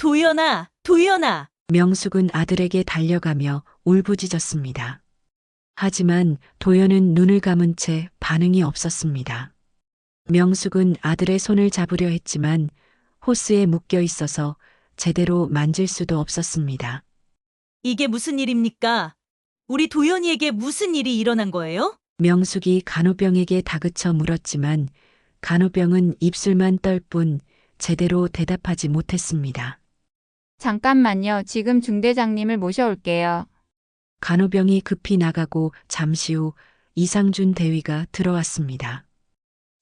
도연아, 도연아. 명숙은 아들에게 달려가며 울부짖었습니다. 하지만 도연은 눈을 감은 채 반응이 없었습니다. 명숙은 아들의 손을 잡으려 했지만 호스에 묶여 있어서 제대로 만질 수도 없었습니다. 이게 무슨 일입니까? 우리 도연이에게 무슨 일이 일어난 거예요? 명숙이 간호병에게 다그쳐 물었지만 간호병은 입술만 떨 뿐 제대로 대답하지 못했습니다. 잠깐만요. 지금 중대장님을 모셔올게요. 간호병이 급히 나가고 잠시 후 이상준 대위가 들어왔습니다.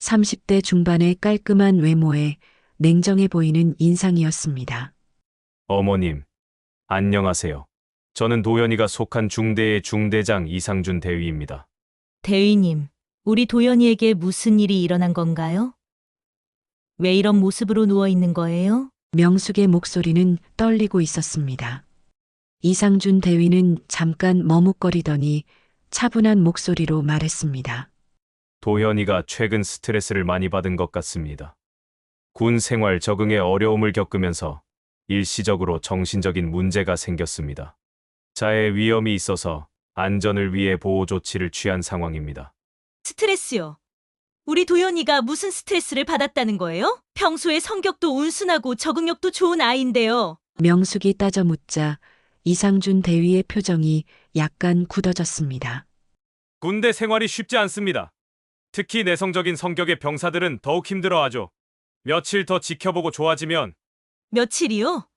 30대 중반의 깔끔한 외모에 냉정해 보이는 인상이었습니다. 어머님, 안녕하세요. 저는 도연이가 속한 중대의 중대장 이상준 대위입니다. 대위님, 우리 도연이에게 무슨 일이 일어난 건가요? 왜 이런 모습으로 누워 있는 거예요? 명숙의 목소리는 떨리고 있었습니다. 이상준 대위는 잠깐 머뭇거리더니 차분한 목소리로 말했습니다. 도연이가 최근 스트레스를 많이 받은 것 같습니다. 군 생활 적응에 어려움을 겪으면서 일시적으로 정신적인 문제가 생겼습니다. 자해 위험이 있어서 안전을 위해 보호 조치를 취한 상황입니다. 스트레스요. 우리 도연이가 무슨 스트레스를 받았다는 거예요? 평소에 성격도 온순하고 적응력도 좋은 아이인데요. 명숙이 따져 묻자 이상준 대위의 표정이 약간 굳어졌습니다. 군대 생활이 쉽지 않습니다. 특히 내성적인 성격의 병사들은 더욱 힘들어하죠. 며칠 더 지켜보고 좋아지면 며칠이요?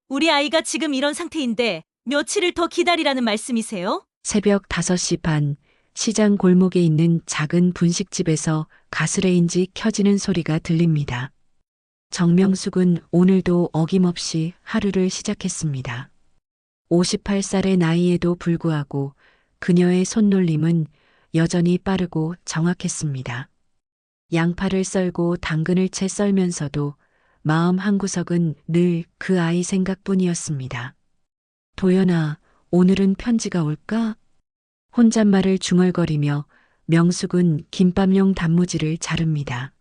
우리 아이가 지금 이런 상태인데 며칠을 더 기다리라는 말씀이세요? 새벽 5시 반 시장 골목에 있는 작은 분식집에서 가스레인지 켜지는 소리가 들립니다. 정명숙은 오늘도 어김없이 하루를 시작했습니다. 58살의 나이에도 불구하고 그녀의 손놀림은 여전히 빠르고 정확했습니다. 양파를 썰고 당근을 채 썰면서도 마음 한구석은 늘 그 아이 생각뿐이었습니다. 도연아, 오늘은 편지가 올까? 혼잣말을 중얼거리며 명숙은 김밥용 단무지를 자릅니다.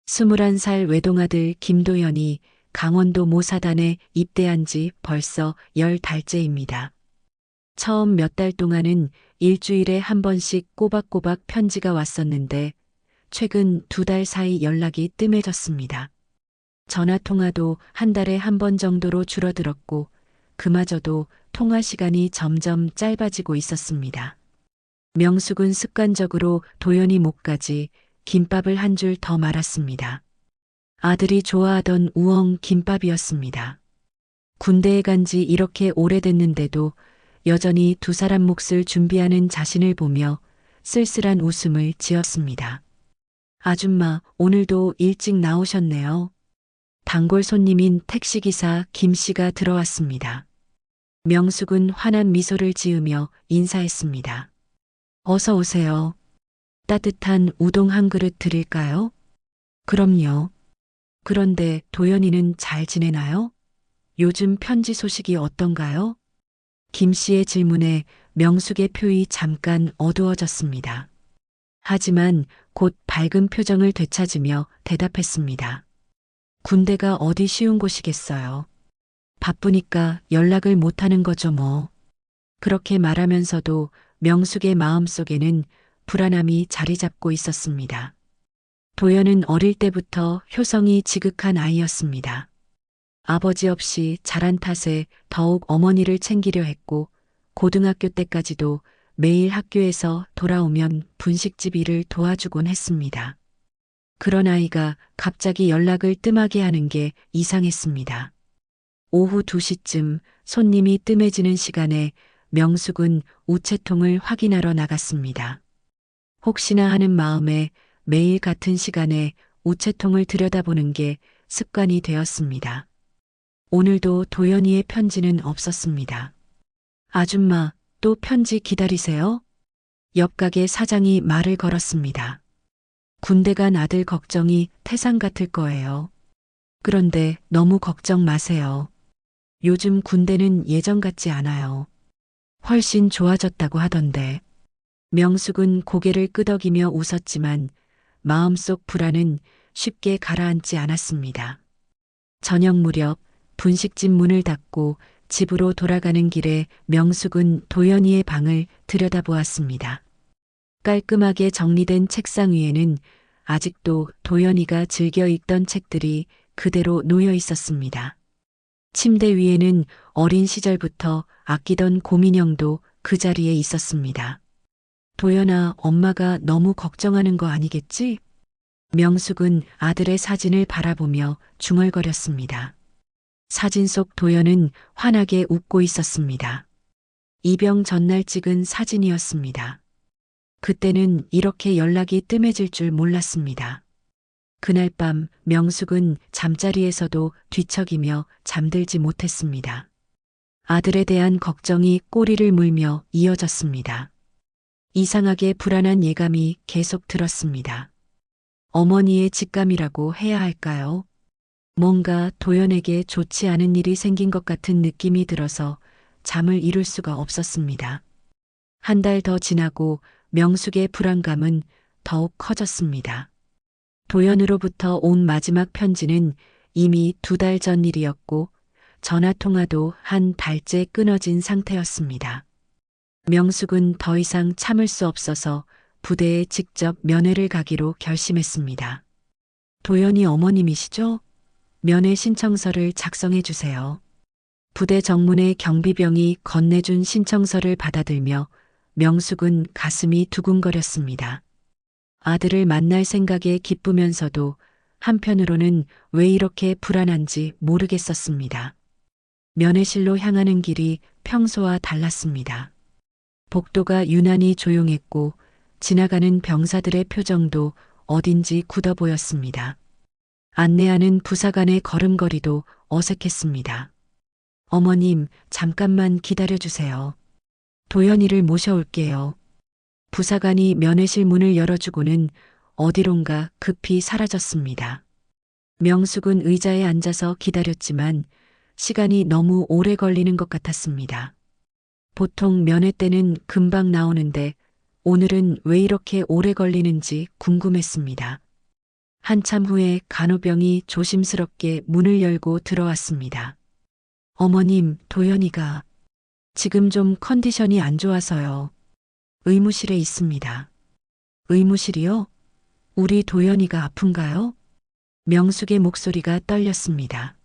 21살 외동아들 김도연이 강원도 모사단에 입대한 지 벌써 10달째입니다. 처음 몇 달 동안은 일주일에 한 번씩 꼬박꼬박 편지가 왔었는데 최근 2달 사이 연락이 뜸해졌습니다. 전화통화도 한 달에 한 번 정도로 줄어들었고 그마저도 통화 시간이 점점 짧아지고 있었습니다. 명숙은 습관적으로 도연이 목까지 김밥을 한 줄 더 말았습니다. 아들이 좋아하던 우엉 김밥이었습니다. 군대에 간 지 이렇게 오래됐는데도 여전히 두 사람 몫을 준비하는 자신을 보며 쓸쓸한 웃음을 지었습니다. 아줌마, 오늘도 일찍 나오셨네요. 단골 손님인 택시기사 김 씨가 들어왔습니다. 명숙은 환한 미소를 지으며 인사했습니다. 어서 오세요. 따뜻한 우동 한 그릇 드릴까요? 그럼요. 그런데 도연이는 잘 지내나요? 요즘 편지 소식이 어떤가요? 김 씨의 질문에 명숙의 표이 잠깐 어두워졌습니다. 하지만 곧 밝은 표정을 되찾으며 대답했습니다. 군대가 어디 쉬운 곳이겠어요. 바쁘니까 연락을 못하는 거죠 뭐. 그렇게 말하면서도 명숙의 마음속에는 불안함이 자리 잡고 있었습니다. 도연은 어릴 때부터 효성이 지극한 아이였습니다. 아버지 없이 자란 탓에 더욱 어머니를 챙기려 했고 고등학교 때까지도 매일 학교에서 돌아오면 분식집 일을 도와주곤 했습니다. 그런 아이가 갑자기 연락을 뜸하게 하는 게 이상했습니다. 오후 2시쯤 손님이 뜸해지는 시간에 명숙은 우체통을 확인하러 나갔습니다. 혹시나 하는 마음에 매일 같은 시간에 우체통을 들여다보는 게 습관이 되었습니다. 오늘도 도연이의 편지는 없었습니다. 아줌마, 또 편지 기다리세요? 옆 가게 사장이 말을 걸었습니다. 군대 간 아들 걱정이 태산 같을 거예요. 그런데 너무 걱정 마세요. 요즘 군대는 예전 같지 않아요. 훨씬 좋아졌다고 하던데. 명숙은 고개를 끄덕이며 웃었지만 마음속 불안은 쉽게 가라앉지 않았습니다. 저녁 무렵 분식집 문을 닫고 집으로 돌아가는 길에 명숙은 도연이의 방을 들여다보았습니다. 깔끔하게 정리된 책상 위에는 아직도 도연이가 즐겨 읽던 책들이 그대로 놓여 있었습니다. 침대 위에는 어린 시절부터 아끼던 곰인형도 그 자리에 있었습니다. 도연아, 엄마가 너무 걱정하는 거 아니겠지? 명숙은 아들의 사진을 바라보며 중얼거렸습니다. 사진 속 도연은 환하게 웃고 있었습니다. 입영 전날 찍은 사진이었습니다. 그때는 이렇게 연락이 뜸해질 줄 몰랐습니다. 그날 밤 명숙은 잠자리에서도 뒤척이며 잠들지 못했습니다. 아들에 대한 걱정이 꼬리를 물며 이어졌습니다. 이상하게 불안한 예감이 계속 들었습니다. 어머니의 직감이라고 해야 할까요? 뭔가 도연에게 좋지 않은 일이 생긴 것 같은 느낌이 들어서 잠을 이룰 수가 없었습니다. 한 달 더 지나고 명숙의 불안감은 더욱 커졌습니다. 도연으로부터 온 마지막 편지는 이미 2달 전 일이었고 전화통화도 한 달째 끊어진 상태였습니다. 명숙은 더 이상 참을 수 없어서 부대에 직접 면회를 가기로 결심했습니다. 도연이 어머님이시죠? 면회 신청서를 작성해 주세요. 부대 정문의 경비병이 건네준 신청서를 받아들며 명숙은 가슴이 두근거렸습니다. 아들을 만날 생각에 기쁘면서도 한편으로는 왜 이렇게 불안한지 모르겠었습니다. 면회실로 향하는 길이 평소와 달랐습니다. 복도가 유난히 조용했고 지나가는 병사들의 표정도 어딘지 굳어 보였습니다. 안내하는 부사관의 걸음걸이도 어색했습니다. 어머님, 잠깐만 기다려주세요. 도연이를 모셔올게요. 부사관이 면회실 문을 열어주고는 어디론가 급히 사라졌습니다. 명숙은 의자에 앉아서 기다렸지만 시간이 너무 오래 걸리는 것 같았습니다. 보통 면회 때는 금방 나오는데 오늘은 왜 이렇게 오래 걸리는지 궁금했습니다. 한참 후에 간호병이 조심스럽게 문을 열고 들어왔습니다. 어머님, 도연이가 지금 좀 컨디션이 안 좋아서요. 의무실에 있습니다. 의무실이요? 우리 도연이가 아픈가요? 명숙의 목소리가 떨렸습니다.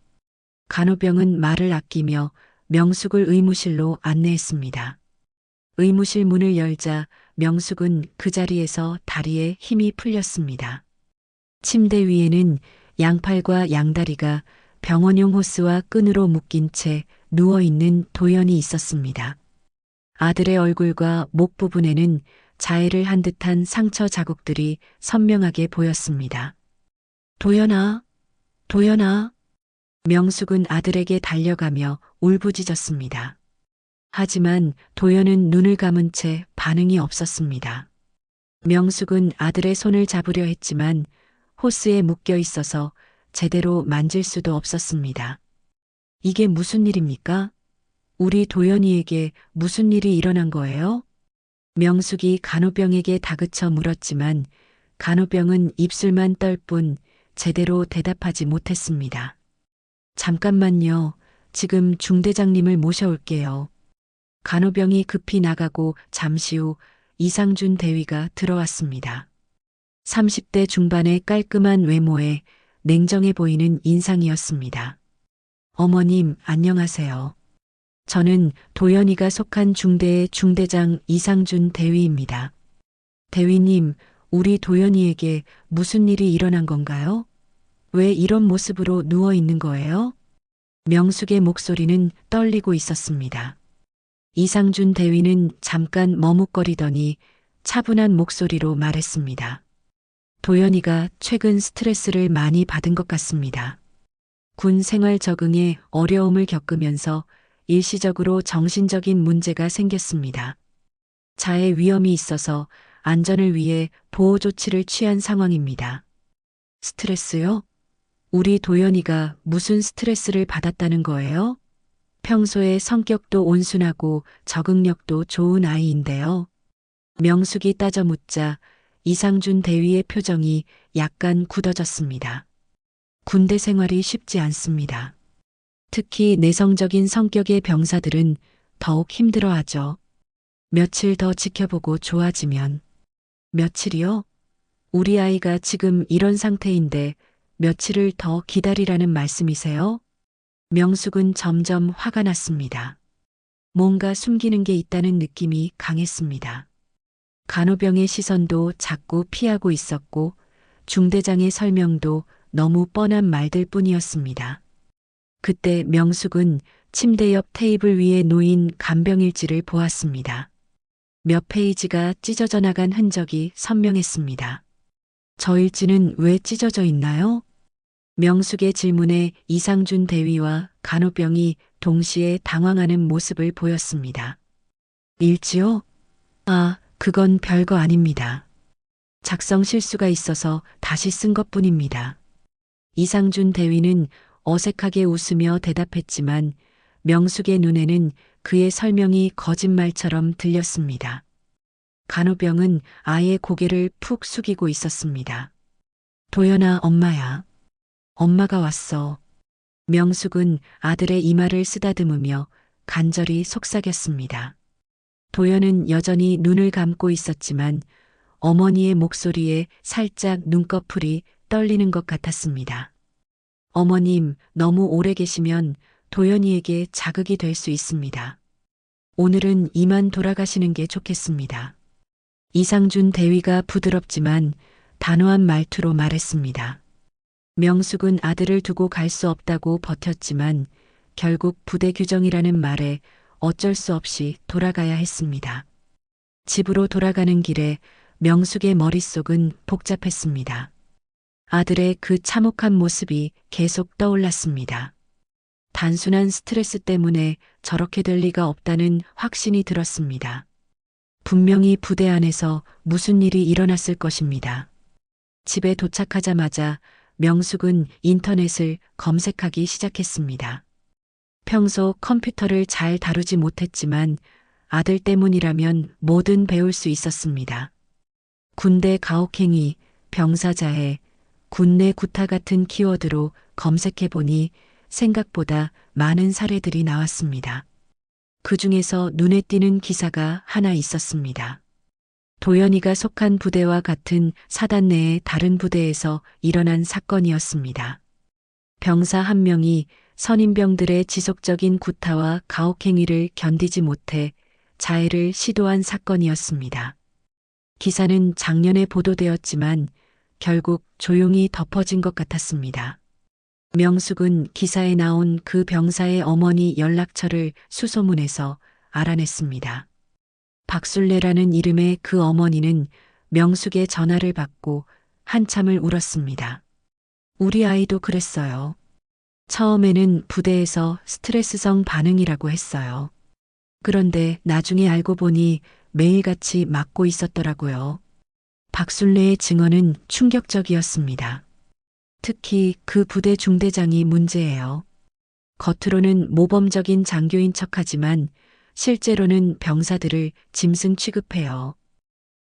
간호병은 말을 아끼며 명숙을 의무실로 안내했습니다. 의무실 문을 열자 명숙은 그 자리에서 다리에 힘이 풀렸습니다. 침대 위에는 양팔과 양다리가 병원용 호스와 끈으로 묶인 채 누워있는 도연이 있었습니다. 아들의 얼굴과 목 부분에는 자해를 한 듯한 상처 자국들이 선명하게 보였습니다. 도연아, 도연아. 명숙은 아들에게 달려가며 울부짖었습니다. 하지만 도연은 눈을 감은 채 반응이 없었습니다. 명숙은 아들의 손을 잡으려 했지만 호스에 묶여 있어서 제대로 만질 수도 없었습니다. 이게 무슨 일입니까? 우리 도연이에게 무슨 일이 일어난 거예요? 명숙이 간호병에게 다그쳐 물었지만 간호병은 입술만 떨 뿐 제대로 대답하지 못했습니다. 잠깐만요. 지금 중대장님을 모셔올게요. 간호병이 급히 나가고 잠시 후 이상준 대위가 들어왔습니다. 30대 중반의 깔끔한 외모에 냉정해 보이는 인상이었습니다. 어머님, 안녕하세요. 저는 도연이가 속한 중대의 중대장 이상준 대위입니다. 대위님, 우리 도연이에게 무슨 일이 일어난 건가요? 왜 이런 모습으로 누워 있는 거예요? 명숙의 목소리는 떨리고 있었습니다. 이상준 대위는 잠깐 머뭇거리더니 차분한 목소리로 말했습니다. 도연이가 최근 스트레스를 많이 받은 것 같습니다. 군 생활 적응에 어려움을 겪으면서 일시적으로 정신적인 문제가 생겼습니다. 자해 위험이 있어서 안전을 위해 보호 조치를 취한 상황입니다. 스트레스요? 우리 도연이가 무슨 스트레스를 받았다는 거예요? 평소에 성격도 온순하고 적응력도 좋은 아이인데요. 명숙이 따져 묻자 이상준 대위의 표정이 약간 굳어졌습니다. 군대 생활이 쉽지 않습니다. 특히 내성적인 성격의 병사들은 더욱 힘들어하죠. 며칠 더 지켜보고 좋아지면. 며칠이요? 우리 아이가 지금 이런 상태인데 며칠을 더 기다리라는 말씀이세요? 명숙은 점점 화가 났습니다. 뭔가 숨기는 게 있다는 느낌이 강했습니다. 간호병의 시선도 자꾸 피하고 있었고 중대장의 설명도 너무 뻔한 말들 뿐이었습니다. 그때 명숙은 침대 옆 테이블 위에 놓인 간병일지를 보았습니다. 몇 페이지가 찢어져 나간 흔적이 선명했습니다. 저 일지는 왜 찢어져 있나요? 명숙의 질문에 이상준 대위와 간호병이 동시에 당황하는 모습을 보였습니다. 일지요? 아, 그건 별거 아닙니다. 작성 실수가 있어서 다시 쓴 것뿐입니다. 이상준 대위는 어색하게 웃으며 대답했지만 명숙의 눈에는 그의 설명이 거짓말처럼 들렸습니다. 간호병은 아예 고개를 푹 숙이고 있었습니다. 도연아, 엄마야. 엄마가 왔어. 명숙은 아들의 이마를 쓰다듬으며 간절히 속삭였습니다. 도연은 여전히 눈을 감고 있었지만 어머니의 목소리에 살짝 눈꺼풀이 떨리는 것 같았습니다. 어머님, 너무 오래 계시면 도연이에게 자극이 될 수 있습니다. 오늘은 이만 돌아가시는 게 좋겠습니다. 이상준 대위가 부드럽지만 단호한 말투로 말했습니다. 명숙은 아들을 두고 갈 수 없다고 버텼지만 결국 부대 규정이라는 말에 어쩔 수 없이 돌아가야 했습니다. 집으로 돌아가는 길에 명숙의 머릿속은 복잡했습니다. 아들의 그 참혹한 모습이 계속 떠올랐습니다. 단순한 스트레스 때문에 저렇게 될 리가 없다는 확신이 들었습니다. 분명히 부대 안에서 무슨 일이 일어났을 것입니다. 집에 도착하자마자 명숙은 인터넷을 검색하기 시작했습니다. 평소 컴퓨터를 잘 다루지 못했지만 아들 때문이라면 뭐든 배울 수 있었습니다. 군대 가혹행위, 병사자해, 군내 구타 같은 키워드로 검색해보니 생각보다 많은 사례들이 나왔습니다. 그 중에서 눈에 띄는 기사가 하나 있었습니다. 도연이가 속한 부대와 같은 사단 내의 다른 부대에서 일어난 사건이었습니다. 병사 한 명이 선임병들의 지속적인 구타와 가혹행위를 견디지 못해 자해를 시도한 사건이었습니다. 기사는 작년에 보도되었지만 결국 조용히 덮어진 것 같았습니다. 명숙은 기사에 나온 그 병사의 어머니 연락처를 수소문해서 알아냈습니다. 박술래라는 이름의 그 어머니는 명숙의 전화를 받고 한참을 울었습니다. 우리 아이도 그랬어요. 처음에는 부대에서 스트레스성 반응이라고 했어요. 그런데 나중에 알고 보니 매일같이 맞고 있었더라고요. 박술래의 증언은 충격적이었습니다. 특히 그 부대 중대장이 문제예요. 겉으로는 모범적인 장교인 척하지만 실제로는 병사들을 짐승 취급해요.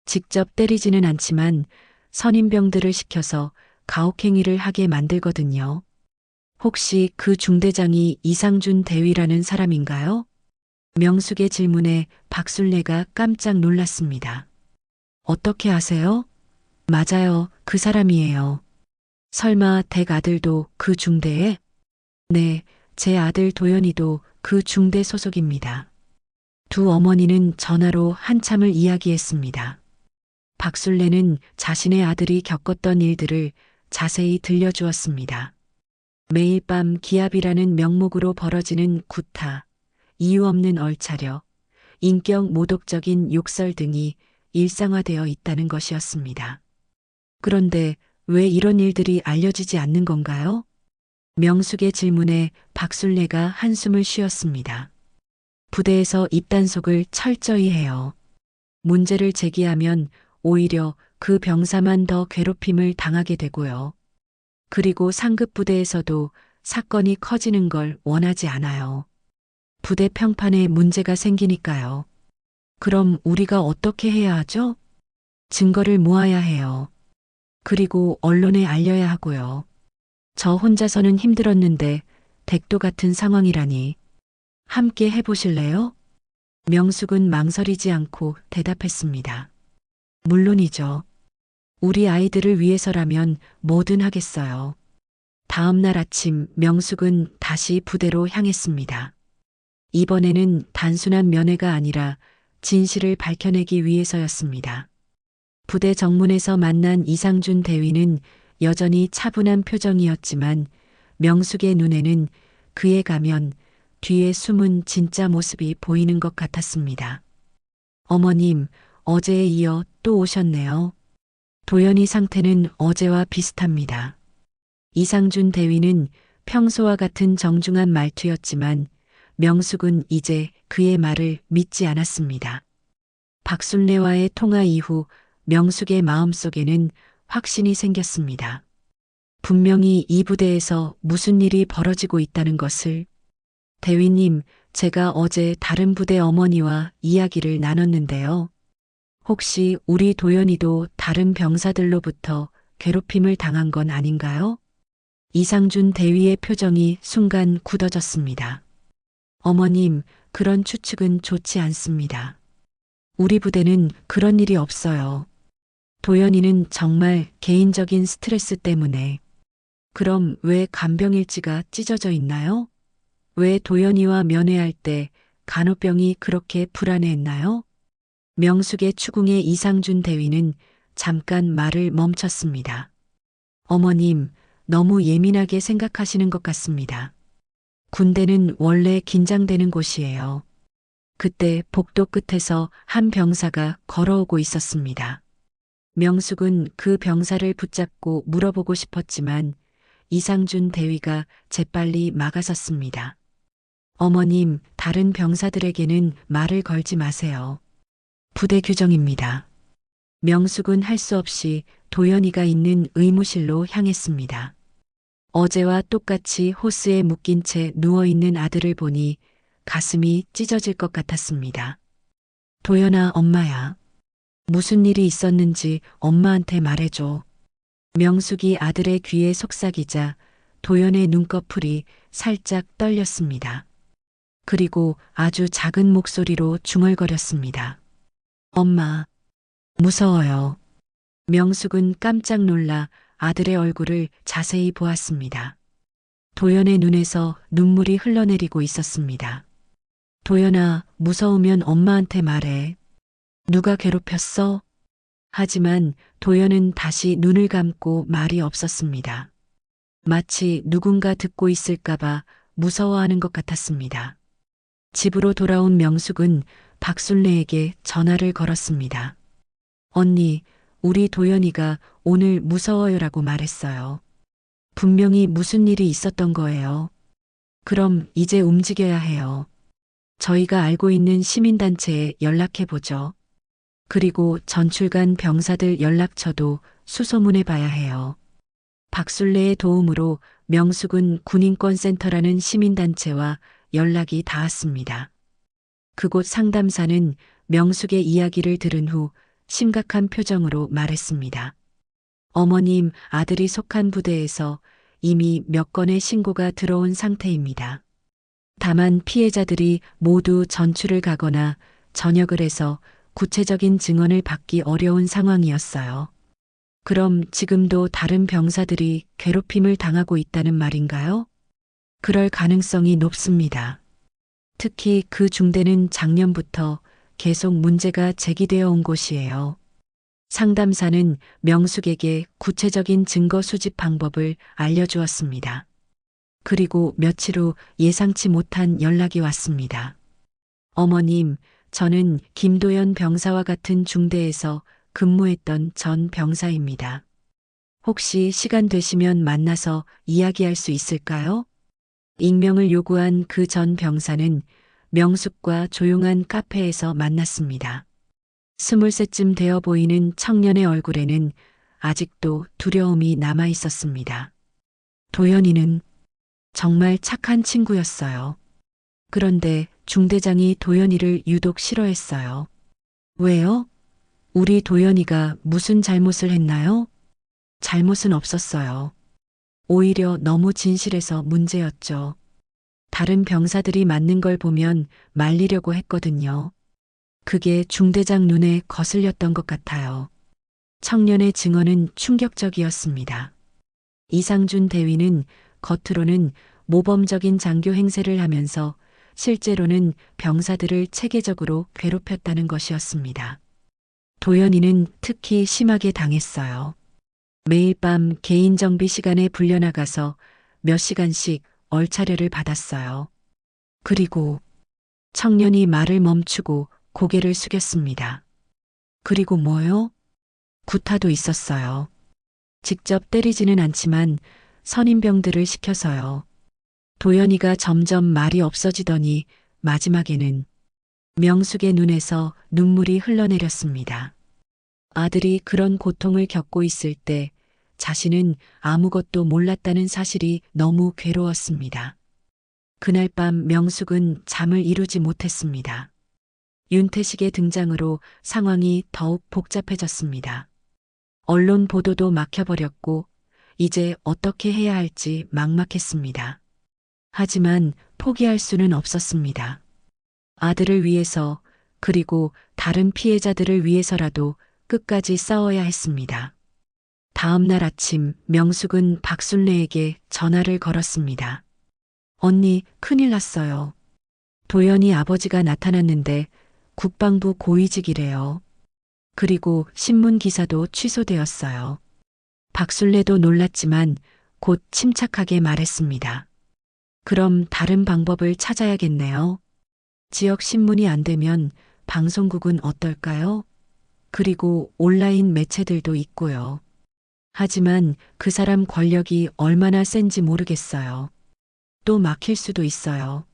직접 때리지는 않지만 선임병들을 시켜서 가혹행위를 하게 만들거든요. 혹시 그 중대장이 이상준 대위라는 사람인가요? 명숙의 질문에 박술래가 깜짝 놀랐습니다. 어떻게 아세요? 맞아요, 그 사람이에요. 설마 댁 아들도 그 중대에? 네, 제 아들 도연이도 그 중대 소속입니다. 두 어머니는 전화로 한참을 이야기했습니다. 박술래는 자신의 아들이 겪었던 일들을 자세히 들려주었습니다. 매일 밤 기합이라는 명목으로 벌어지는 구타, 이유 없는 얼차려, 인격 모독적인 욕설 등이 일상화되어 있다는 것이었습니다. 그런데 왜 이런 일들이 알려지지 않는 건가요? 명숙의 질문에 박술래가 한숨을 쉬었습니다. 부대에서 입단속을 철저히 해요. 문제를 제기하면 오히려 그 병사만 더 괴롭힘을 당하게 되고요. 그리고 상급 부대에서도 사건이 커지는 걸 원하지 않아요. 부대 평판에 문제가 생기니까요. 그럼 우리가 어떻게 해야 하죠? 증거를 모아야 해요. 그리고 언론에 알려야 하고요. 저 혼자서는 힘들었는데 댁도 같은 상황이라니. 함께 해보실래요? 명숙은 망설이지 않고 대답했습니다. 물론이죠. 우리 아이들을 위해서라면 뭐든 하겠어요. 다음 날 아침 명숙은 다시 부대로 향했습니다. 이번에는 단순한 면회가 아니라 진실을 밝혀내기 위해서였습니다. 부대 정문에서 만난 이상준 대위는 여전히 차분한 표정이었지만 명숙의 눈에는 그의 가면 뒤에 숨은 진짜 모습이 보이는 것 같았습니다. 어머님, 어제에 이어 또 오셨네요. 도연이 상태는 어제와 비슷합니다. 이상준 대위는 평소와 같은 정중한 말투였지만 명숙은 이제 그의 말을 믿지 않았습니다. 박순례와의 통화 이후 명숙의 마음속에는 확신이 생겼습니다. 분명히 이 부대에서 무슨 일이 벌어지고 있다는 것을. 대위님, 제가 어제 다른 부대 어머니와 이야기를 나눴는데요. 혹시 우리 도연이도 다른 병사들로부터 괴롭힘을 당한 건 아닌가요? 이상준 대위의 표정이 순간 굳어졌습니다. 어머님, 그런 추측은 좋지 않습니다. 우리 부대는 그런 일이 없어요. 도연이는 정말 개인적인 스트레스 때문에. 그럼 왜 간병일지가 찢어져 있나요? 왜 도연이와 면회할 때 간호병이 그렇게 불안해했나요? 명숙의 추궁에 이상준 대위는 잠깐 말을 멈췄습니다. 어머님, 너무 예민하게 생각하시는 것 같습니다. 군대는 원래 긴장되는 곳이에요. 그때 복도 끝에서 한 병사가 걸어오고 있었습니다. 명숙은 그 병사를 붙잡고 물어보고 싶었지만 이상준 대위가 재빨리 막아섰습니다. 어머님, 다른 병사들에게는 말을 걸지 마세요. 부대 규정입니다. 명숙은 할 수 없이 도연이가 있는 의무실로 향했습니다. 어제와 똑같이 호스에 묶인 채 누워있는 아들을 보니 가슴이 찢어질 것 같았습니다. 도연아, 엄마야. 무슨 일이 있었는지 엄마한테 말해줘. 명숙이 아들의 귀에 속삭이자 도연의 눈꺼풀이 살짝 떨렸습니다. 그리고 아주 작은 목소리로 중얼거렸습니다. 엄마, 무서워요. 명숙은 깜짝 놀라 아들의 얼굴을 자세히 보았습니다. 도연의 눈에서 눈물이 흘러내리고 있었습니다. 도연아, 무서우면 엄마한테 말해. 누가 괴롭혔어? 하지만 도연은 다시 눈을 감고 말이 없었습니다. 마치 누군가 듣고 있을까봐 무서워하는 것 같았습니다. 집으로 돌아온 명숙은 박순례에게 전화를 걸었습니다. 언니, 우리 도연이가 오늘 무서워요라고 말했어요. 분명히 무슨 일이 있었던 거예요. 그럼 이제 움직여야 해요. 저희가 알고 있는 시민단체에 연락해보죠. 그리고 전출간 병사들 연락처도 수소문해 봐야 해요. 박순례의 도움으로 명숙은 군인권센터라는 시민단체와 연락이 닿았습니다. 그곳 상담사는 명숙의 이야기를 들은 후 심각한 표정으로 말했습니다. 어머님, 아들이 속한 부대에서 이미 몇 건의 신고가 들어온 상태입니다. 다만 피해자들이 모두 전출을 가거나 전역을 해서 구체적인 증언을 받기 어려운 상황이었어요. 그럼 지금도 다른 병사들이 괴롭힘을 당하고 있다는 말인가요? 그럴 가능성이 높습니다. 특히 그 중대는 작년부터 계속 문제가 제기되어 온 곳이에요. 상담사는 명숙에게 구체적인 증거 수집 방법을 알려주었습니다. 그리고 며칠 후 예상치 못한 연락이 왔습니다. 어머님, 저는 김도연 병사와 같은 중대에서 근무했던 전 병사입니다. 혹시 시간 되시면 만나서 이야기할 수 있을까요? 익명을 요구한 그 전 병사는 명숙과 조용한 카페에서 만났습니다. 20쯤 되어 보이는 청년의 얼굴에는 아직도 두려움이 남아 있었습니다. 도연이는 정말 착한 친구였어요. 그런데 중대장이 도연이를 유독 싫어했어요. 왜요? 우리 도연이가 무슨 잘못을 했나요? 잘못은 없었어요. 오히려 너무 진실해서 문제였죠. 다른 병사들이 맞는 걸 보면 말리려고 했거든요. 그게 중대장 눈에 거슬렸던 것 같아요. 청년의 증언은 충격적이었습니다. 이상준 대위는 겉으로는 모범적인 장교 행세를 하면서 실제로는 병사들을 체계적으로 괴롭혔다는 것이었습니다. 도연이는 특히 심하게 당했어요. 매일 밤 개인 정비 시간에 불려나가서 몇 시간씩 얼차려를 받았어요. 그리고 청년이 말을 멈추고 고개를 숙였습니다. 그리고 뭐요? 구타도 있었어요. 직접 때리지는 않지만 선임병들을 시켜서요. 도연이가 점점 말이 없어지더니 마지막에는 명숙의 눈에서 눈물이 흘러내렸습니다. 아들이 그런 고통을 겪고 있을 때 자신은 아무것도 몰랐다는 사실이 너무 괴로웠습니다. 그날 밤 명숙은 잠을 이루지 못했습니다. 윤태식의 등장으로 상황이 더욱 복잡해졌습니다. 언론 보도도 막혀버렸고 이제 어떻게 해야 할지 막막했습니다. 하지만 포기할 수는 없었습니다. 아들을 위해서 그리고 다른 피해자들을 위해서라도 끝까지 싸워야 했습니다. 다음 날 아침 명숙은 박순례에게 전화를 걸었습니다. 언니, 큰일 났어요. 도연이 아버지가 나타났는데 국방부 고위직이래요. 그리고 신문 기사도 취소되었어요. 박순례도 놀랐지만 곧 침착하게 말했습니다. 그럼 다른 방법을 찾아야겠네요. 지역 신문이 안 되면 방송국은 어떨까요? 그리고 온라인 매체들도 있고요. 하지만 그 사람 권력이 얼마나 센지 모르겠어요. 또 막힐 수도 있어요.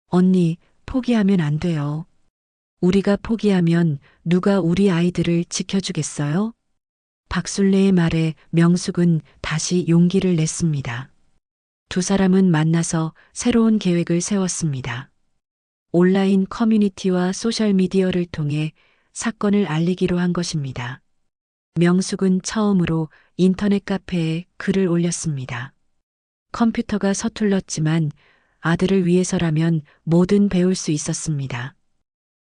언니, 포기하면 안 돼요. 우리가 포기하면 누가 우리 아이들을 지켜주겠어요? 박순례의 말에 명숙은 다시 용기를 냈습니다. 두 사람은 만나서 새로운 계획을 세웠습니다. 온라인 커뮤니티와 소셜미디어를 통해 사건을 알리기로 한 것입니다. 명숙은 처음으로 인터넷 카페에 글을 올렸습니다. 컴퓨터가 서툴렀지만 아들을 위해서라면 뭐든 배울 수 있었습니다.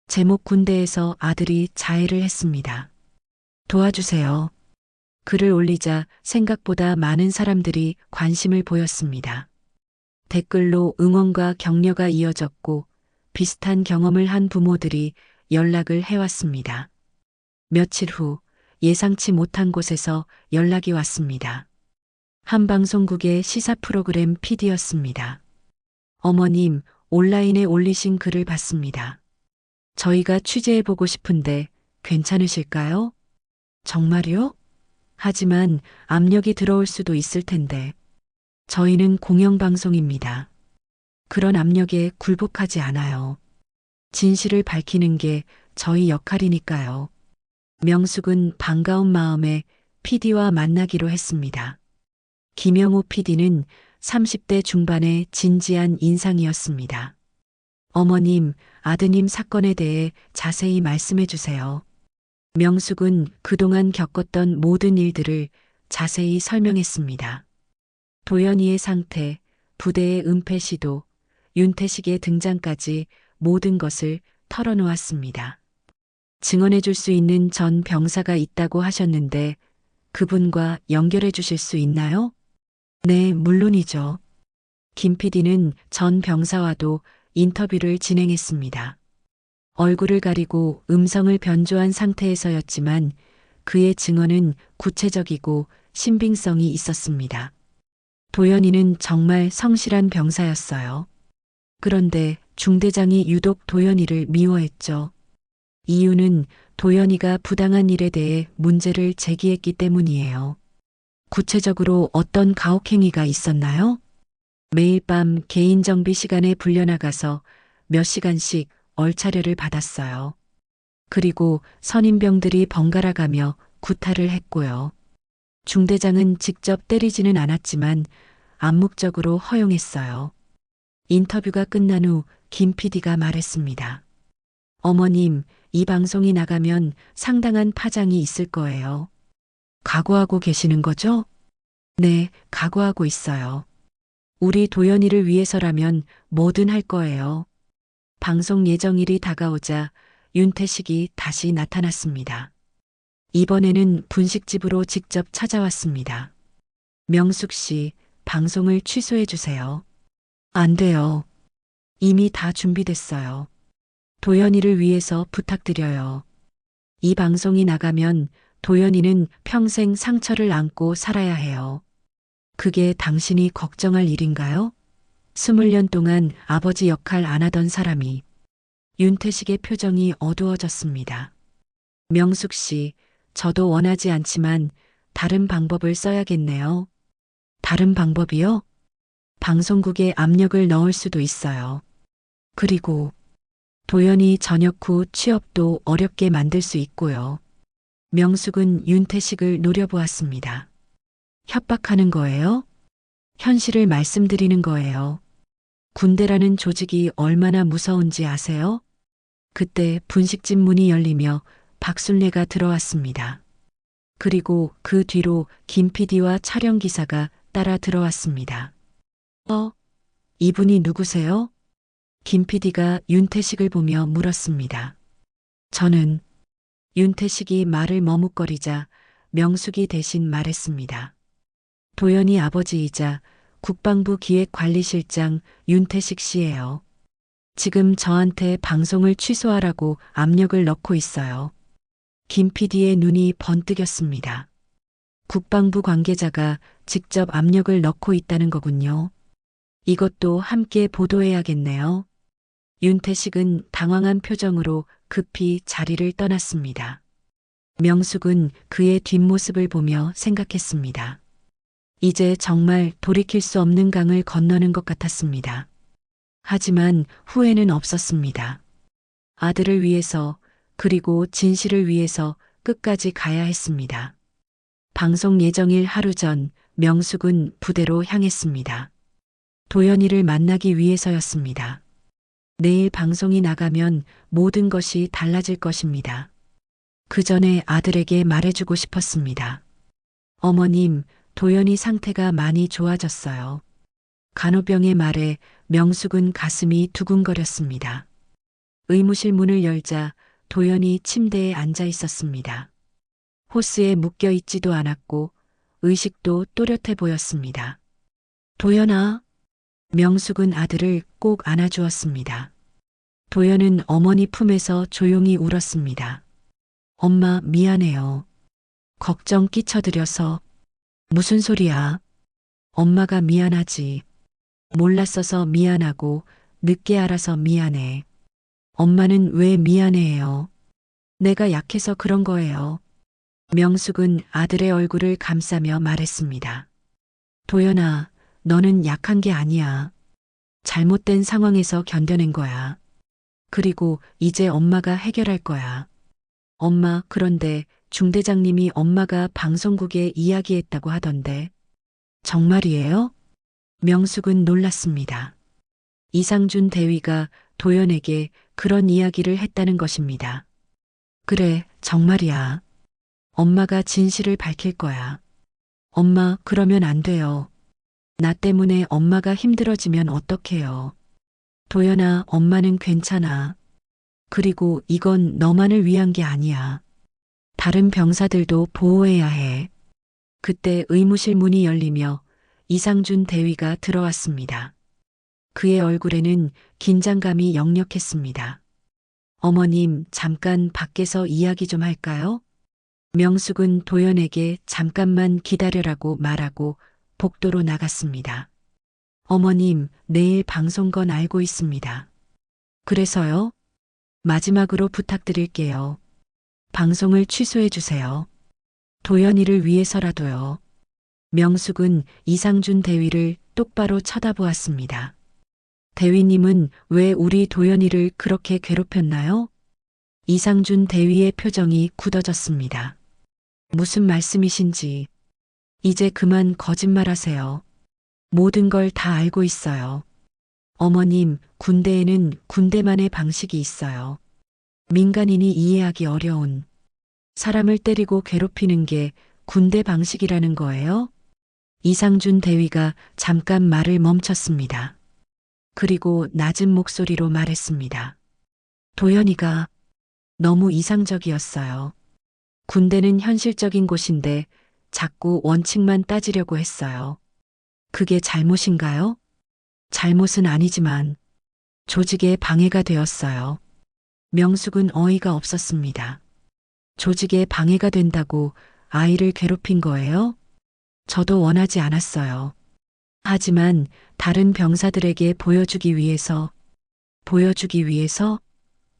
제목 군대에서 아들이 자해를 했습니다. 도와주세요. 글을 올리자 생각보다 많은 사람들이 관심을 보였습니다. 댓글로 응원과 격려가 이어졌고 비슷한 경험을 한 부모들이 연락을 해왔습니다. 며칠 후 예상치 못한 곳에서 연락이 왔습니다. 한 방송국의 시사 프로그램 PD였습니다. 어머님, 온라인에 올리신 글을 봤습니다. 저희가 취재해보고 싶은데 괜찮으실까요? 정말요? 하지만 압력이 들어올 수도 있을 텐데. 저희는 공영방송입니다. 그런 압력에 굴복하지 않아요. 진실을 밝히는 게 저희 역할이니까요. 명숙은 반가운 마음에 PD와 만나기로 했습니다. 김영호 PD는 30대 중반의 진지한 인상이었습니다. 어머님, 아드님 사건에 대해 자세히 말씀해 주세요. 명숙은 그동안 겪었던 모든 일들을 자세히 설명했습니다. 도연이의 상태, 부대의 은폐 시도, 윤태식의 등장까지 모든 것을 털어놓았습니다. 증언해 줄 수 있는 전 병사가 있다고 하셨는데 그분과 연결해 주실 수 있나요? 네, 물론이죠. 김 PD는 전 병사와도 인터뷰를 진행했습니다. 얼굴을 가리고 음성을 변조한 상태에서였지만 그의 증언은 구체적이고 신빙성이 있었습니다. 도연이는 정말 성실한 병사였어요. 그런데 중대장이 유독 도연이를 미워했죠. 이유는 도연이가 부당한 일에 대해 문제를 제기했기 때문이에요. 구체적으로 어떤 가혹행위가 있었나요? 매일 밤 개인 정비 시간에 불려나가서 몇 시간씩 얼차려를 받았어요. 그리고 선임병들이 번갈아 가며 구타를 했고요. 중대장은 직접 때리지는 않았지만 암묵적으로 허용했어요. 인터뷰가 끝난 후 김 PD가 말했습니다. 어머님, 이 방송이 나가면 상당한 파장이 있을 거예요. 각오하고 계시는 거죠? 네, 각오하고 있어요. 우리 도연이를 위해서라면 뭐든 할 거예요. 방송 예정일이 다가오자 윤태식이 다시 나타났습니다. 이번에는 분식집으로 직접 찾아왔습니다. 명숙 씨, 방송을 취소해 주세요. 안 돼요. 이미 다 준비됐어요. 도연이를 위해서 부탁드려요. 이 방송이 나가면 도연이는 평생 상처를 안고 살아야 해요. 그게 당신이 걱정할 일인가요? 20년 동안 아버지 역할 안 하던 사람이. 윤태식의 표정이 어두워졌습니다. 명숙 씨, 저도 원하지 않지만 다른 방법을 써야겠네요. 다른 방법이요? 방송국에 압력을 넣을 수도 있어요. 그리고 도연이 전역 후 취업도 어렵게 만들 수 있고요. 명숙은 윤태식을 노려보았습니다. 협박하는 거예요? 현실을 말씀드리는 거예요. 군대라는 조직이 얼마나 무서운지 아세요? 그때 분식집 문이 열리며 박순례가 들어왔습니다. 그리고 그 뒤로 김 PD와 촬영 기사가 따라 들어왔습니다. 이분이 누구세요? 김 PD가 윤태식을 보며 물었습니다. 저는 윤태식이 말을 머뭇거리자 명숙이 대신 말했습니다. 도연이 아버지이자 국방부 기획관리실장 윤태식 씨예요. 지금 저한테 방송을 취소하라고 압력을 넣고 있어요. 김 PD의 눈이 번뜩였습니다. 국방부 관계자가 직접 압력을 넣고 있다는 거군요. 이것도 함께 보도해야겠네요. 윤태식은 당황한 표정으로 급히 자리를 떠났습니다. 명숙은 그의 뒷모습을 보며 생각했습니다. 이제 정말 돌이킬 수 없는 강을 건너는 것 같았습니다. 하지만 후회는 없었습니다. 아들을 위해서 그리고 진실을 위해서 끝까지 가야 했습니다. 방송 예정일 하루 전 명숙은 부대로 향했습니다. 도연이를 만나기 위해서였습니다. 내일 방송이 나가면 모든 것이 달라질 것입니다. 그 전에 아들에게 말해주고 싶었습니다. 어머님, 도연이 상태가 많이 좋아졌어요. 간호병의 말에 명숙은 가슴이 두근거렸습니다. 의무실 문을 열자 도연이 침대에 앉아 있었습니다. 호스에 묶여 있지도 않았고 의식도 또렷해 보였습니다. 도연아. 명숙은 아들을 꼭 안아주었습니다. 도연은 어머니 품에서 조용히 울었습니다. 엄마 미안해요. 걱정 끼쳐드려서. 무슨 소리야. 엄마가 미안하지. 몰랐어서 미안하고 늦게 알아서 미안해. 엄마는 왜 미안해해요? 내가 약해서 그런 거예요. 명숙은 아들의 얼굴을 감싸며 말했습니다. 도연아, 너는 약한 게 아니야. 잘못된 상황에서 견뎌낸 거야. 그리고 이제 엄마가 해결할 거야. 엄마, 그런데 중대장님이 엄마가 방송국에 이야기했다고 하던데. 정말이에요? 명숙은 놀랐습니다. 이상준 대위가 도연에게 그런 이야기를 했다는 것입니다. 그래, 정말이야. 엄마가 진실을 밝힐 거야. 엄마, 그러면 안 돼요. 나 때문에 엄마가 힘들어지면 어떡해요. 도연아, 엄마는 괜찮아. 그리고 이건 너만을 위한 게 아니야. 다른 병사들도 보호해야 해. 그때 의무실 문이 열리며 이상준 대위가 들어왔습니다. 그의 얼굴에는 긴장감이 역력했습니다. 어머님, 잠깐 밖에서 이야기 좀 할까요? 명숙은 도연에게 잠깐만 기다려라고 말하고 복도로 나갔습니다. 어머님, 내일 방송 건 알고 있습니다. 그래서요? 마지막으로 부탁드릴게요. 방송을 취소해 주세요. 도연이를 위해서라도요. 명숙은 이상준 대위를 똑바로 쳐다보았습니다. 대위님은 왜 우리 도연이를 그렇게 괴롭혔나요? 이상준 대위의 표정이 굳어졌습니다. 무슨 말씀이신지. 이제 그만 거짓말하세요. 모든 걸 다 알고 있어요. 어머님, 군대에는 군대만의 방식이 있어요. 민간인이 이해하기 어려운. 사람을 때리고 괴롭히는 게 군대 방식이라는 거예요? 이상준 대위가 잠깐 말을 멈췄습니다. 그리고 낮은 목소리로 말했습니다. 도연이가 너무 이상적이었어요. 군대는 현실적인 곳인데 자꾸 원칙만 따지려고 했어요. 그게 잘못인가요? 잘못은 아니지만 조직에 방해가 되었어요. 명숙은 어이가 없었습니다. 조직에 방해가 된다고 아이를 괴롭힌 거예요? 저도 원하지 않았어요. 하지만 다른 병사들에게 보여주기 위해서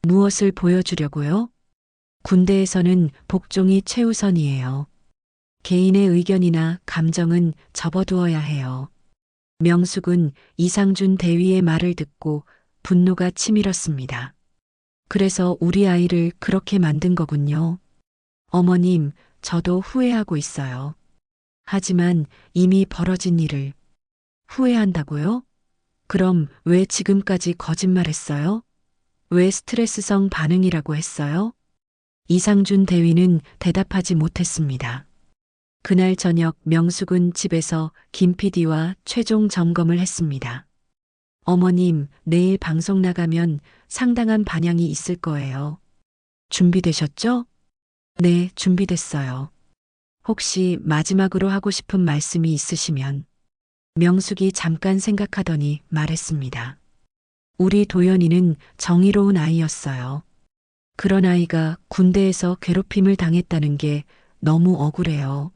무엇을 보여주려고요? 군대에서는 복종이 최우선이에요. 개인의 의견이나 감정은 접어두어야 해요. 명숙은 이상준 대위의 말을 듣고 분노가 치밀었습니다. 그래서 우리 아이를 그렇게 만든 거군요. 어머님, 저도 후회하고 있어요. 하지만 이미 벌어진 일을 후회한다고요? 그럼 왜 지금까지 거짓말했어요? 왜 스트레스성 반응이라고 했어요? 이상준 대위는 대답하지 못했습니다. 그날 저녁 명숙은 집에서 김 PD와 최종 점검을 했습니다. 어머님, 내일 방송 나가면 상당한 반향이 있을 거예요. 준비되셨죠? 네, 준비됐어요. 혹시 마지막으로 하고 싶은 말씀이 있으시면. 명숙이 잠깐 생각하더니 말했습니다. 우리 도연이는 정의로운 아이였어요. 그런 아이가 군대에서 괴롭힘을 당했다는 게 너무 억울해요.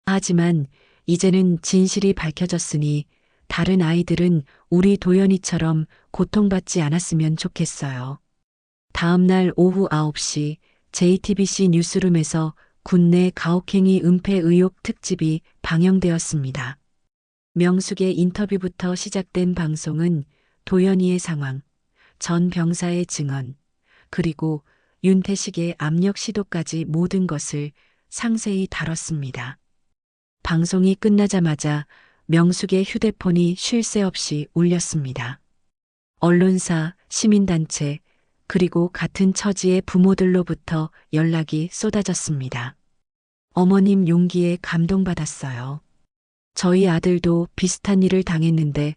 하지만 이제는 진실이 밝혀졌으니 다른 아이들은 우리 도연이처럼 고통받지 않았으면 좋겠어요. 다음 날 오후 9시 JTBC 뉴스룸에서 군내 가혹행위 은폐 의혹 특집이 방영되었습니다. 명숙의 인터뷰부터 시작된 방송은 도연이의 상황, 전 병사의 증언, 그리고 윤태식의 압력 시도까지 모든 것을 상세히 다뤘습니다. 방송이 끝나자마자 명숙의 휴대폰이 쉴 새 없이 울렸습니다. 언론사, 시민단체, 그리고 같은 처지의 부모들로부터 연락이 쏟아졌습니다. 어머님 용기에 감동받았어요. 저희 아들도 비슷한 일을 당했는데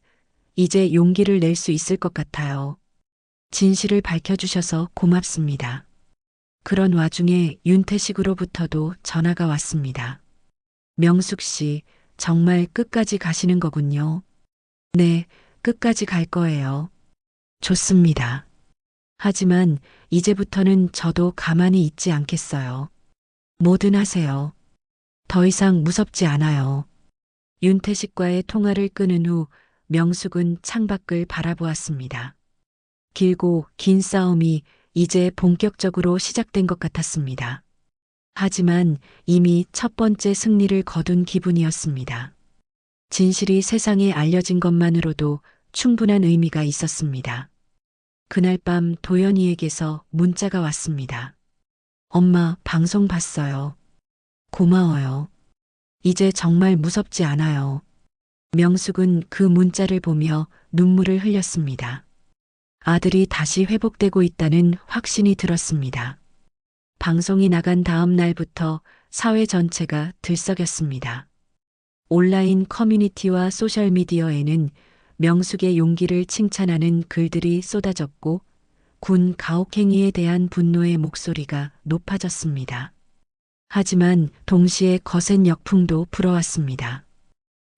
이제 용기를 낼 수 있을 것 같아요. 진실을 밝혀주셔서 고맙습니다. 그런 와중에 윤태식으로부터도 전화가 왔습니다. 명숙 씨, 정말 끝까지 가시는 거군요. 네, 끝까지 갈 거예요. 좋습니다. 하지만 이제부터는 저도 가만히 있지 않겠어요. 뭐든 하세요. 더 이상 무섭지 않아요. 윤태식과의 통화를 끊은 후 명숙은 창밖을 바라보았습니다. 길고 긴 싸움이 이제 본격적으로 시작된 것 같았습니다. 하지만 이미 첫 번째 승리를 거둔 기분이었습니다. 진실이 세상에 알려진 것만으로도 충분한 의미가 있었습니다. 그날 밤 도연이에게서 문자가 왔습니다. 엄마, 방송 봤어요. 고마워요. 이제 정말 무섭지 않아요. 명숙은 그 문자를 보며 눈물을 흘렸습니다. 아들이 다시 회복되고 있다는 확신이 들었습니다. 방송이 나간 다음 날부터 사회 전체가 들썩였습니다. 온라인 커뮤니티와 소셜미디어에는 명숙의 용기를 칭찬하는 글들이 쏟아졌고 군 가혹행위에 대한 분노의 목소리가 높아졌습니다. 하지만 동시에 거센 역풍도 불어왔습니다.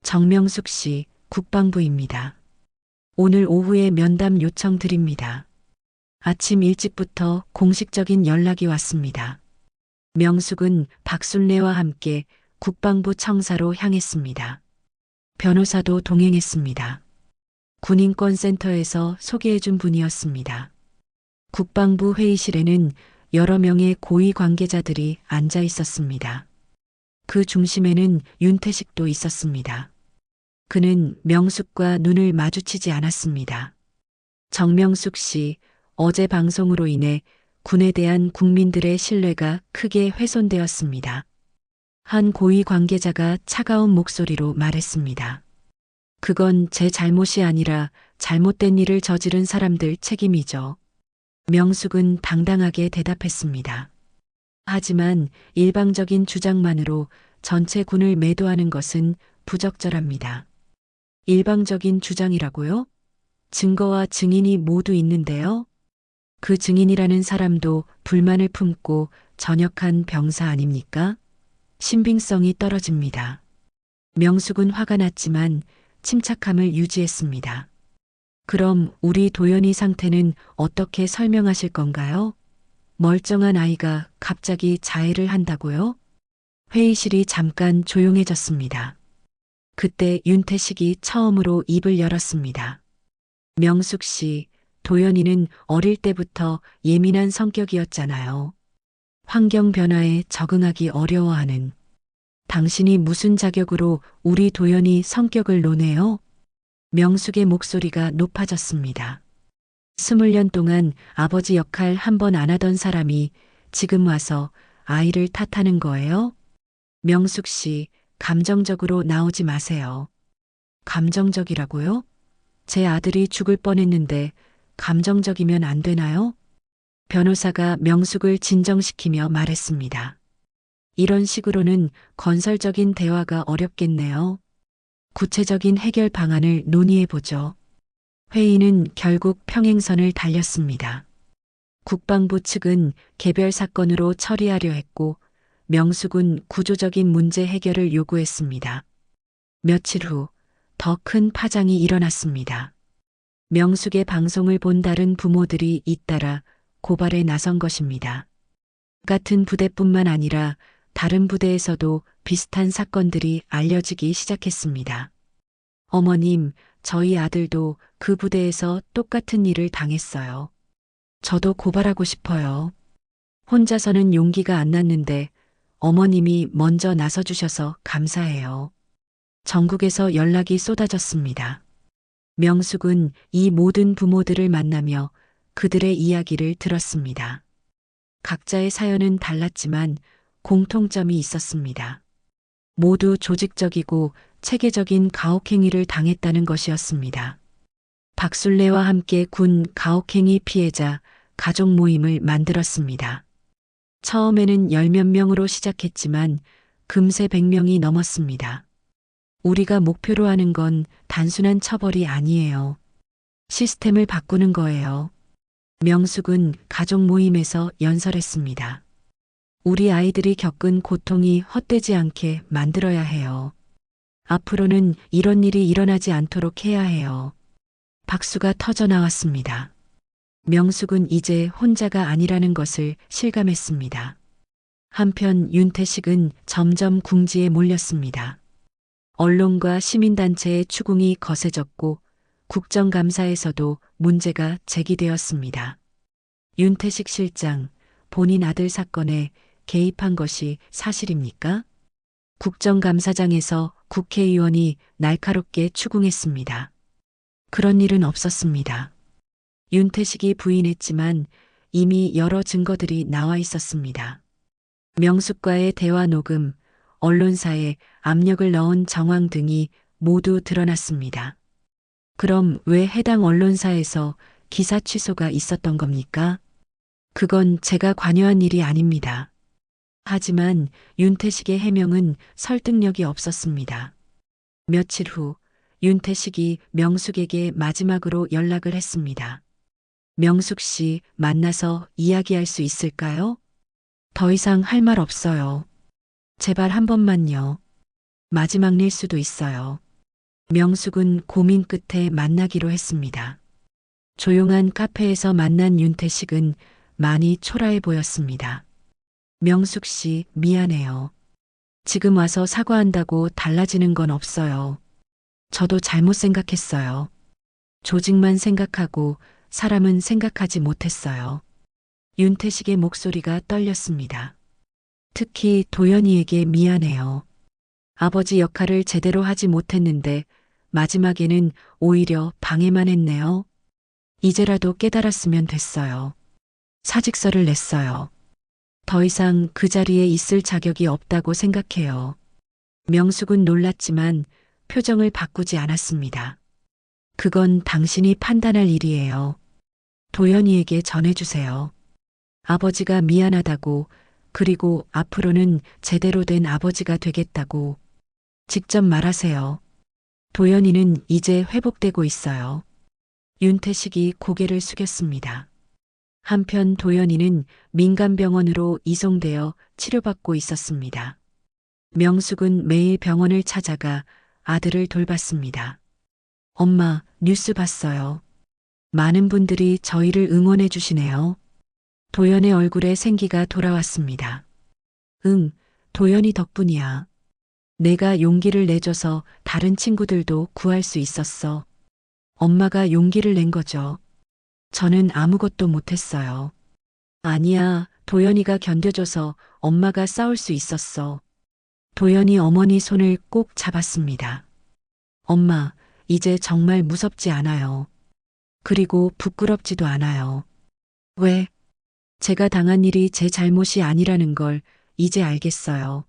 정명숙 씨, 국방부입니다. 오늘 오후에 면담 요청 드립니다. 아침 일찍부터 공식적인 연락이 왔습니다. 명숙은 박순례와 함께 국방부 청사로 향했습니다. 변호사도 동행했습니다. 군인권센터에서 소개해준 분이었습니다. 국방부 회의실에는 여러 명의 고위 관계자들이 앉아 있었습니다. 그 중심에는 윤태식도 있었습니다. 그는 명숙과 눈을 마주치지 않았습니다. 정명숙 씨, 어제 방송으로 인해 군에 대한 국민들의 신뢰가 크게 훼손되었습니다. 한 고위 관계자가 차가운 목소리로 말했습니다. 그건 제 잘못이 아니라 잘못된 일을 저지른 사람들 책임이죠. 명숙은 당당하게 대답했습니다. 하지만 일방적인 주장만으로 전체 군을 매도하는 것은 부적절합니다. 일방적인 주장이라고요? 증거와 증인이 모두 있는데요. 그 증인이라는 사람도 불만을 품고 전역한 병사 아닙니까? 신빙성이 떨어집니다. 명숙은 화가 났지만 침착함을 유지했습니다. 그럼 우리 도연이 상태는 어떻게 설명하실 건가요? 멀쩡한 아이가 갑자기 자해를 한다고요? 회의실이 잠깐 조용해졌습니다. 그때 윤태식이 처음으로 입을 열었습니다. 명숙 씨, 도연이는 어릴 때부터 예민한 성격이었잖아요. 환경 변화에 적응하기 어려워하는. 당신이 무슨 자격으로 우리 도연이 성격을 논해요? 명숙의 목소리가 높아졌습니다. 20년 동안 아버지 역할 한 번 안 하던 사람이 지금 와서 아이를 탓하는 거예요? 명숙 씨, 감정적으로 나오지 마세요. 감정적이라고요? 제 아들이 죽을 뻔했는데 감정적이면 안 되나요? 변호사가 명숙을 진정시키며 말했습니다. 이런 식으로는 건설적인 대화가 어렵겠네요. 구체적인 해결 방안을 논의해보죠. 회의는 결국 평행선을 달렸습니다. 국방부 측은 개별 사건으로 처리하려 했고 명숙은 구조적인 문제 해결을 요구했습니다. 며칠 후 더 큰 파장이 일어났습니다. 명숙의 방송을 본 다른 부모들이 잇따라 고발에 나선 것입니다. 같은 부대뿐만 아니라 다른 부대에서도 비슷한 사건들이 알려지기 시작했습니다. 어머님, 저희 아들도 그 부대에서 똑같은 일을 당했어요. 저도 고발하고 싶어요. 혼자서는 용기가 안 났는데 어머님이 먼저 나서주셔서 감사해요. 전국에서 연락이 쏟아졌습니다. 명숙은 이 모든 부모들을 만나며 그들의 이야기를 들었습니다. 각자의 사연은 달랐지만 공통점이 있었습니다. 모두 조직적이고 체계적인 가혹행위를 당했다는 것이었습니다. 박술래와 함께 군 가혹행위 피해자 가족 모임을 만들었습니다. 처음에는 10몇 명으로 시작했지만 금세 100명이 넘었습니다. 우리가 목표로 하는 건 단순한 처벌이 아니에요. 시스템을 바꾸는 거예요. 명숙은 가족 모임에서 연설했습니다. 우리 아이들이 겪은 고통이 헛되지 않게 만들어야 해요. 앞으로는 이런 일이 일어나지 않도록 해야 해요. 박수가 터져 나왔습니다. 명숙은 이제 혼자가 아니라는 것을 실감했습니다. 한편 윤태식은 점점 궁지에 몰렸습니다. 언론과 시민단체의 추궁이 거세졌고 국정감사에서도 문제가 제기되었습니다. 윤태식 실장, 본인 아들 사건에 개입한 것이 사실입니까? 국정감사장에서 국회의원이 날카롭게 추궁했습니다. 그런 일은 없었습니다. 윤태식이 부인했지만 이미 여러 증거들이 나와 있었습니다. 명숙과의 대화 녹음, 언론사에 압력을 넣은 정황 등이 모두 드러났습니다. 그럼 왜 해당 언론사에서 기사 취소가 있었던 겁니까? 그건 제가 관여한 일이 아닙니다. 하지만 윤태식의 해명은 설득력이 없었습니다. 며칠 후 윤태식이 명숙에게 마지막으로 연락을 했습니다. 명숙 씨 만나서 이야기할 수 있을까요? 더 이상 할 말 없어요. 제발 한 번만요. 마지막 일 수도 있어요. 명숙은 고민 끝에 만나기로 했습니다. 조용한 카페에서 만난 윤태식은 많이 초라해 보였습니다. 명숙 씨, 미안해요. 지금 와서 사과한다고 달라지는 건 없어요. 저도 잘못 생각했어요. 조직만 생각하고 사람은 생각하지 못했어요. 윤태식의 목소리가 떨렸습니다. 특히 도연이에게 미안해요. 아버지 역할을 제대로 하지 못했는데 마지막에는 오히려 방해만 했네요. 이제라도 깨달았으면 됐어요. 사직서를 냈어요. 더 이상 그 자리에 있을 자격이 없다고 생각해요. 명숙은 놀랐지만 표정을 바꾸지 않았습니다. 그건 당신이 판단할 일이에요. 도연이에게 전해주세요. 아버지가 미안하다고, 그리고 앞으로는 제대로 된 아버지가 되겠다고. 직접 말하세요. 도연이는 이제 회복되고 있어요. 윤태식이 고개를 숙였습니다. 한편 도연이는 민간병원으로 이송되어 치료받고 있었습니다. 명숙은 매일 병원을 찾아가 아들을 돌봤습니다. 엄마, 뉴스 봤어요. 많은 분들이 저희를 응원해 주시네요. 도연의 얼굴에 생기가 돌아왔습니다. 응, 도연이 덕분이야. 내가 용기를 내줘서 다른 친구들도 구할 수 있었어. 엄마가 용기를 낸 거죠. 저는 아무것도 못했어요. 아니야, 도연이가 견뎌줘서 엄마가 싸울 수 있었어. 도연이 어머니 손을 꼭 잡았습니다. 엄마, 이제 정말 무섭지 않아요. 그리고 부끄럽지도 않아요. 왜? 제가 당한 일이 제 잘못이 아니라는 걸 이제 알겠어요.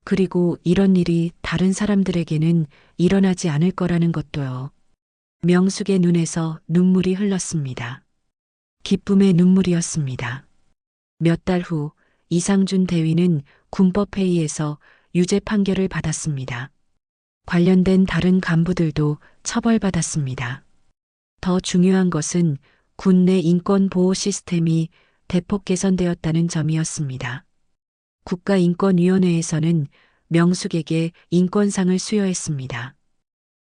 그리고 이런 일이 다른 사람들에게는 일어나지 않을 거라는 것도요. 명숙의 눈에서 눈물이 흘렀습니다. 기쁨의 눈물이었습니다. 몇 달 후 이상준 대위는 군법회의에서 유죄 판결을 받았습니다. 관련된 다른 간부들도 처벌받았습니다. 더 중요한 것은 군 내 인권보호 시스템이 대폭 개선되었다는 점이었습니다. 국가인권위원회에서는 명숙에게 인권상을 수여했습니다.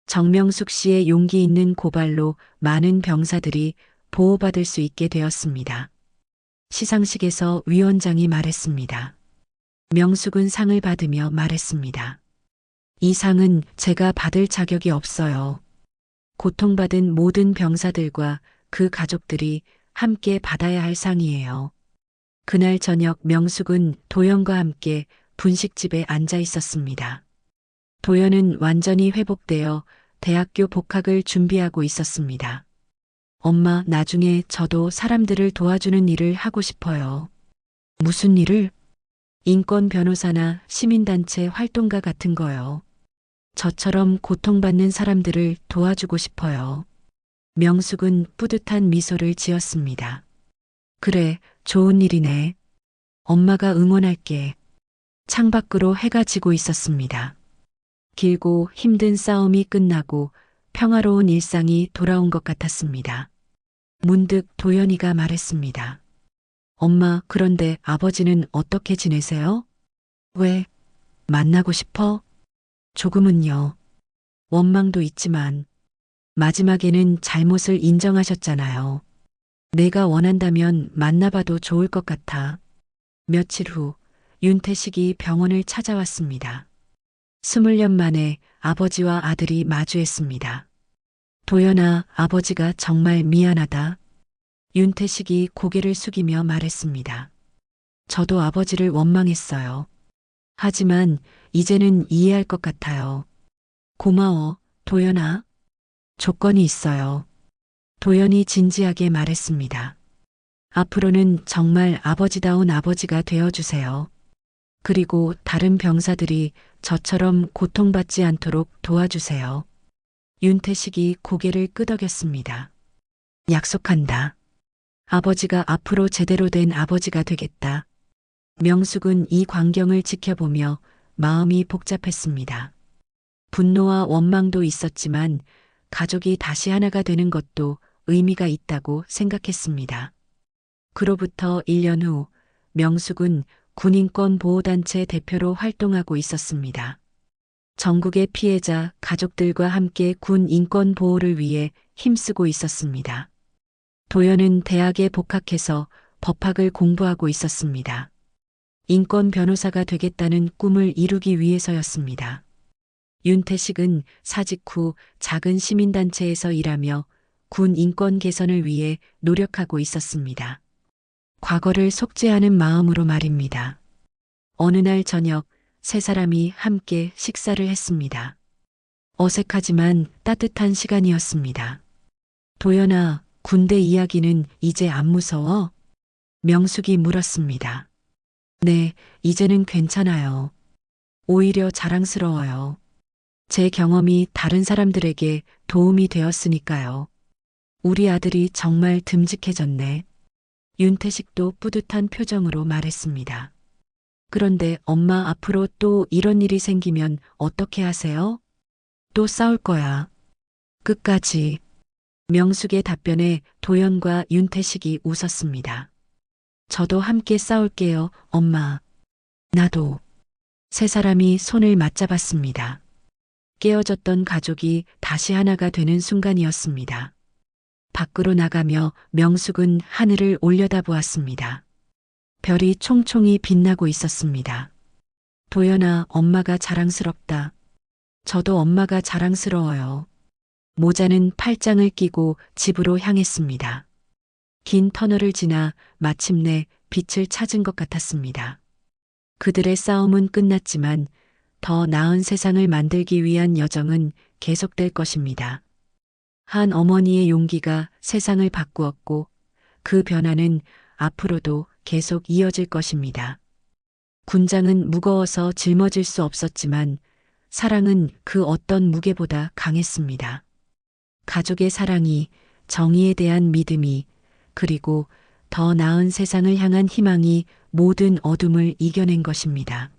정명숙 씨의 용기 있는 고발로 많은 병사들이 보호받을 수 있게 되었습니다. 시상식에서 위원장이 말했습니다. 명숙은 상을 받으며 말했습니다. 이 상은 제가 받을 자격이 없어요. 고통받은 모든 병사들과 그 가족들이 함께 받아야 할 상이에요. 그날 저녁 명숙은 도연과 함께 분식집에 앉아 있었습니다. 도연은 완전히 회복되어 대학교 복학을 준비하고 있었습니다. 엄마, 나중에 저도 사람들을 도와주는 일을 하고 싶어요. 무슨 일을? 인권 변호사나 시민단체 활동가 같은 거요. 저처럼 고통받는 사람들을 도와주고 싶어요. 명숙은 뿌듯한 미소를 지었습니다. 그래, 좋은 일이네. 엄마가 응원할게. 창밖으로 해가 지고 있었습니다. 길고 힘든 싸움이 끝나고 평화로운 일상이 돌아온 것 같았습니다. 문득 도연이가 말했습니다. 엄마, 그런데 아버지는 어떻게 지내세요? 왜? 만나고 싶어? 조금은요. 원망도 있지만 마지막에는 잘못을 인정하셨잖아요. 내가 원한다면 만나봐도 좋을 것 같아. 며칠 후 윤태식이 병원을 찾아왔습니다. 20년 만에 아버지와 아들이 마주했습니다. 도연아, 아버지가 정말 미안하다. 윤태식이 고개를 숙이며 말했습니다. 저도 아버지를 원망했어요. 하지만 이제는 이해할 것 같아요. 고마워, 도연아. 조건이 있어요. 도연이 진지하게 말했습니다. 앞으로는 정말 아버지다운 아버지가 되어주세요. 그리고 다른 병사들이 저처럼 고통받지 않도록 도와주세요. 윤태식이 고개를 끄덕였습니다. 약속한다. 아버지가 앞으로 제대로 된 아버지가 되겠다. 명숙은 이 광경을 지켜보며 마음이 복잡했습니다. 분노와 원망도 있었지만 가족이 다시 하나가 되는 것도 의미가 있다고 생각했습니다. 그로부터 1년 후 명숙은 군인권보호단체 대표로 활동하고 있었습니다. 전국의 피해자 가족들과 함께 군 인권 보호를 위해 힘쓰고 있었습니다. 도연은 대학에 복학해서 법학을 공부하고 있었습니다. 인권 변호사가 되겠다는 꿈을 이루기 위해서였습니다. 윤태식은 사직 후 작은 시민단체에서 일하며 군 인권 개선을 위해 노력하고 있었습니다. 과거를 속죄하는 마음으로 말입니다. 어느 날 저녁 세 사람이 함께 식사를 했습니다. 어색하지만 따뜻한 시간이었습니다. 도연아, 군대 이야기는 이제 안 무서워? 명숙이 물었습니다. 네, 이제는 괜찮아요. 오히려 자랑스러워요. 제 경험이 다른 사람들에게 도움이 되었으니까요. 우리 아들이 정말 듬직해졌네. 윤태식도 뿌듯한 표정으로 말했습니다. 그런데 엄마 앞으로 또 이런 일이 생기면 어떻게 하세요? 또 싸울 거야. 끝까지. 명숙의 답변에 도연과 윤태식이 웃었습니다. 저도 함께 싸울게요, 엄마. 나도. 세 사람이 손을 맞잡았습니다. 깨어졌던 가족이 다시 하나가 되는 순간이었습니다. 밖으로 나가며 명숙은 하늘을 올려다보았습니다. 별이 총총히 빛나고 있었습니다. 도연아, 엄마가 자랑스럽다. 저도 엄마가 자랑스러워요. 모자는 팔짱을 끼고 집으로 향했습니다. 긴 터널을 지나 마침내 빛을 찾은 것 같았습니다. 그들의 싸움은 끝났지만 더 나은 세상을 만들기 위한 여정은 계속될 것입니다. 한 어머니의 용기가 세상을 바꾸었고 그 변화는 앞으로도 계속 이어질 것입니다. 군장은 무거워서 짊어질 수 없었지만 사랑은 그 어떤 무게보다 강했습니다. 가족의 사랑이, 정의에 대한 믿음이, 그리고 더 나은 세상을 향한 희망이 모든 어둠을 이겨낸 것입니다.